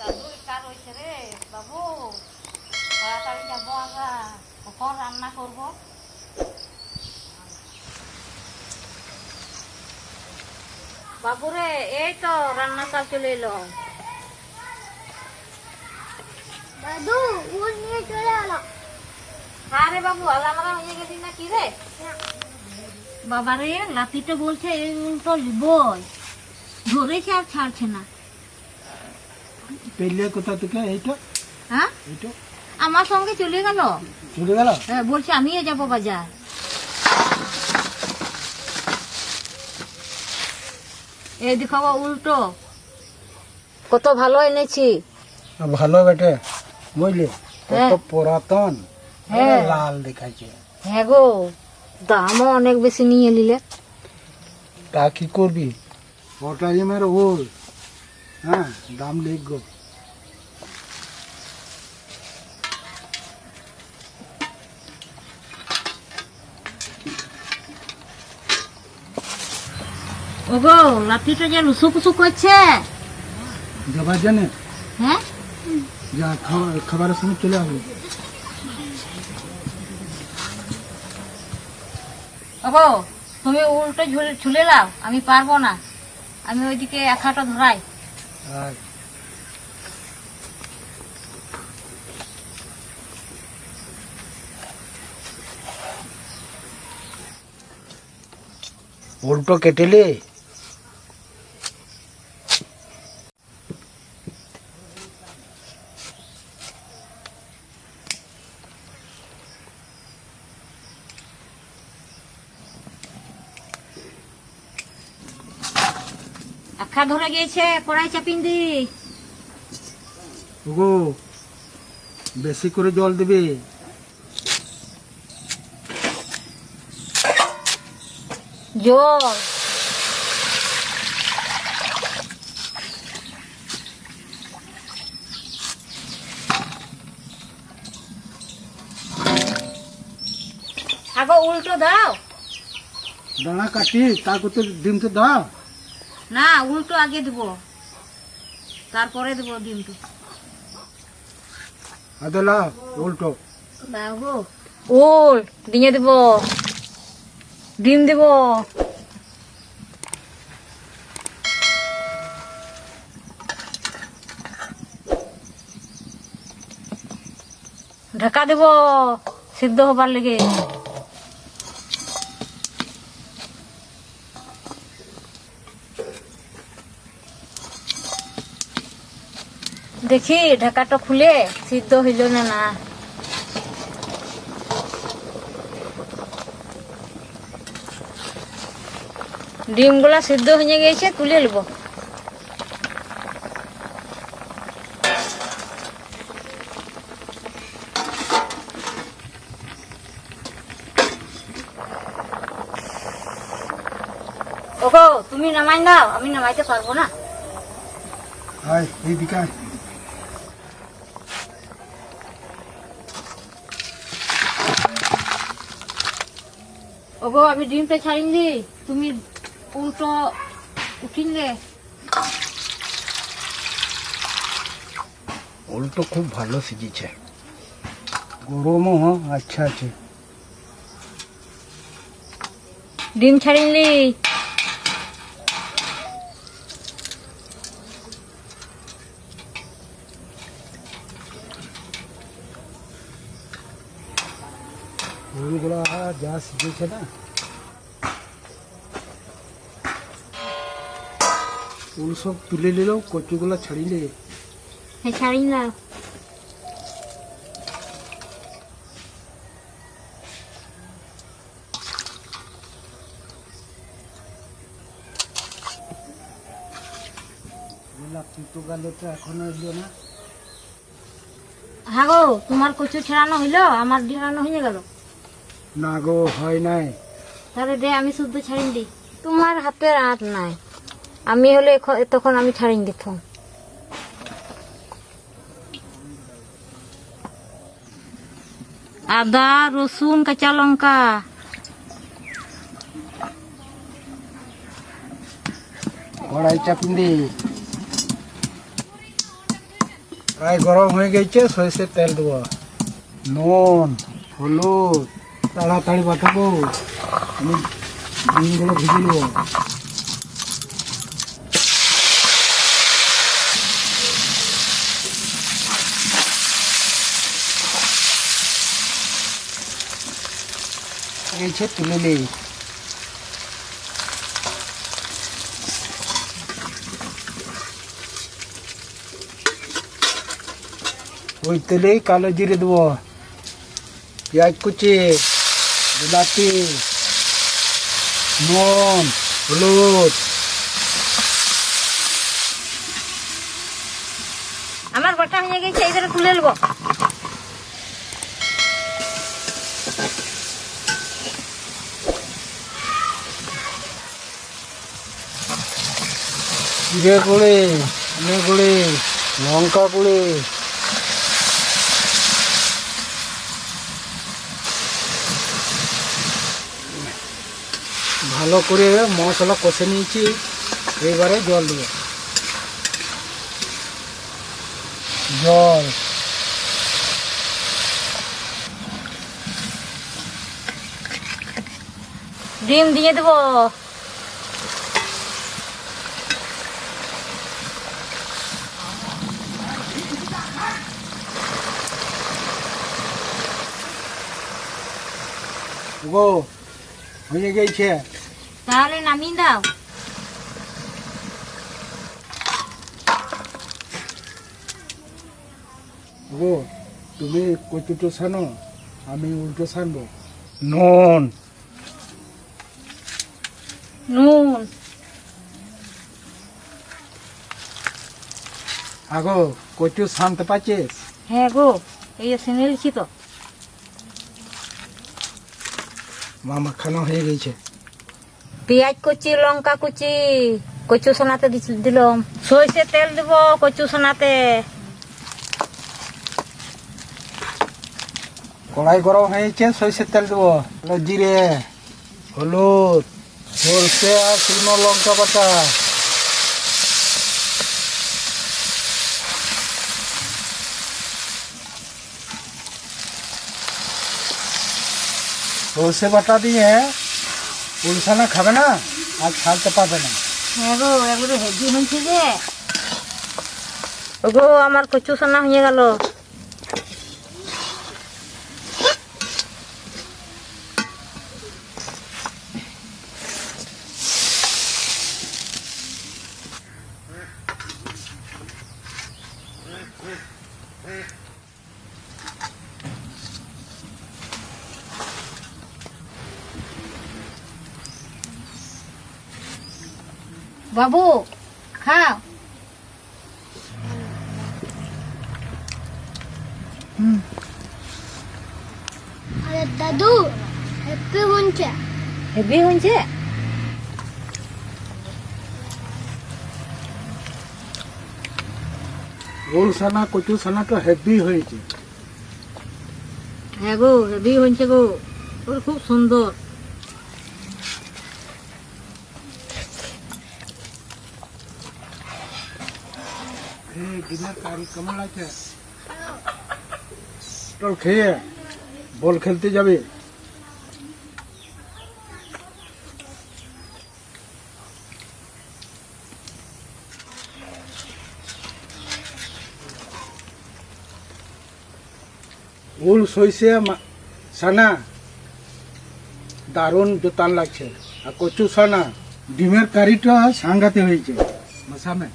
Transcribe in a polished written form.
দাদুর কার হয়েছে রে বাবু, তাড়াতাড়ি যাবো আমরা, কখন রান্না করব? বাবুরে এই তো রান্না কাল চলে এলো। দাদু উল নিয়ে চলে এলো। হ্যাঁ রে বাবু, আলামারা হয়ে গেছি না কি রে? বাবারে লাতিটা বলছে এই উল্টো লিবই, ধরেছে আর ছাড়ছে না। পেলে কোথা থেকে এইটা? হ্যাঁ, এইটা আমার সঙ্গে চলে গেল। চলে গেল? হ্যাঁ, বলছে আমিও যাবো বাজার। এই দেখো উল্টো, কত ভালো এনেছি। ভালো বেটে, বুঝলি হ্যাঁ। কত পুরাতন, হ্যাঁ। লাল দেখাচ্ছে। হ্যাঁ গো, দামও অনেক বেশি নিয়ে নিলে। তা কি করবি? পটাইমের ওল, হ্যাঁ দাম লিখবো। ওগো লাঠিটা যে লুসু পুসু করছে। যাবার জানে হ্যাঁ, যা খাবারের সময় চলে আসবে। ওগো তুমি উল্টো ঝুলে লাও, আমি পারবো না, আমি ওইদিকে এক হাঁটা ধরাই। আর উল্টো কেটেলে আখা ধরে গিয়েছে, কড়াই চাপিন দি। ওগো বেশি করে জল দেবে। জল আগো উল্টো দাও। দানা কাটি তার করতে ডিম তো দাও। না, উল্টো আগে দেবো, তারপরে দেবো ডিমটা। আদলা উল্টো দাও গো, ওল দিয়ে দেবো, ডিম দেবো। ঢাকা দেবো সিদ্ধ হবার লেগে। দেখি ঢাকাটা খুলে সিদ্ধ হইল না না। ডিমগুলা সিদ্ধ হয়ে গেছে, তুলে নেব। ওগো তুমি নামাই দাও, আমি নামাইতে পারবো না। আয় এইদিকে আয়। ওগো আমি ডিমটা ছাড়িনি, তুমি উল্টো উঠিলে। উল্টো খুব ভালো সিজেছে, গরমও আচ্ছা আছে। ডিম ছাড়িনি। উলগুলা যা সিজেছে না, উল সব তুলে নিলেও কচুগুলা ছাড়িলে। হ্যাঁ ছাড়ি না। পিতো গালে তো এখনো এলো না। হ্যাঁ গো, তোমার কচু ছাড়ানো হইলো, আমার ছাড়ানো হয়ে গেল। না গো হয় নাই। তাহলে দে আমি শুদ্ধ ছাড়িন দিই। তোমার হাতের আট নাই, আমি হলে তখন আমি ছাড়িন দিতাম। আদা রসুন কাঁচা লঙ্কা, কড়াই চাপিন দি। প্রায় গরম হয়ে গেছে, সরষের তেল দেবো, নুন, হলুদ, তাড়াতাড়ি বাটাবো, আমি ডিমগুলো ভেজে নেবো। গেছে তুলে নেই। ওই তেলেই কালো জিরে দেবো, পেঁয়াজ কুচি, বিলাতি, নুন, হলুদ। আমার বাটা হয়ে গেছে, এইটা তুলে নেবো। জিরে গুঁড়ি, ধনে গুঁড়ি, লঙ্কা গুঁড়ি, ভালো করে মশলা কষে নিয়েছি। এবারে জল দেবো, জল, ডিম দিয়ে দেবো। গো হয়ে গেছে। তাহলে নামিয়ে দাও। গো তুমি কচুটো সানো, আমি উল্টো সানবো। নুন, নুন, আগো কচু সানতে পারছিস? হ্যাঁ গো, এই শুনে লিখি তো। মামা খানা হয়ে গেছে। পেঁয়াজ কুচি, লঙ্কা কুচি, কচু সোনাতে দিলাম। সরষের তেল দেবো কচু সোনাতে। কড়াই গরম হয়েছে, সরষের তেল দেবো, জিরে, হলুদ, সরষে আর শুকনো লঙ্কা বাটা, সরষে বাটা দিয়ে উলসানা খাবে না, আর ছাড়তে পারবে না। হ্যাঁ গো, এগুলো হেভি হয়েছে যে। ওগো আমার কচু সোনা হয়ে গেল। বাবু খাও। আরে দাদু হ্যাপি বলছে। হেভি হয়েছে। উলসানা কচু সানা তো হেভি হয়েছে। হ্যাঁ গো, হেভি হয়েছে গো, ওর খুব সুন্দর। ডিনার কারি কেমন লাগছে? চল খেয়ে বল খেলতে যাবে। উল সইছে সানা দারুণ জোতান লাগছে, আর কচু সানা ডিমের কারিটা সাংঘাতে হয়েছে। মশামে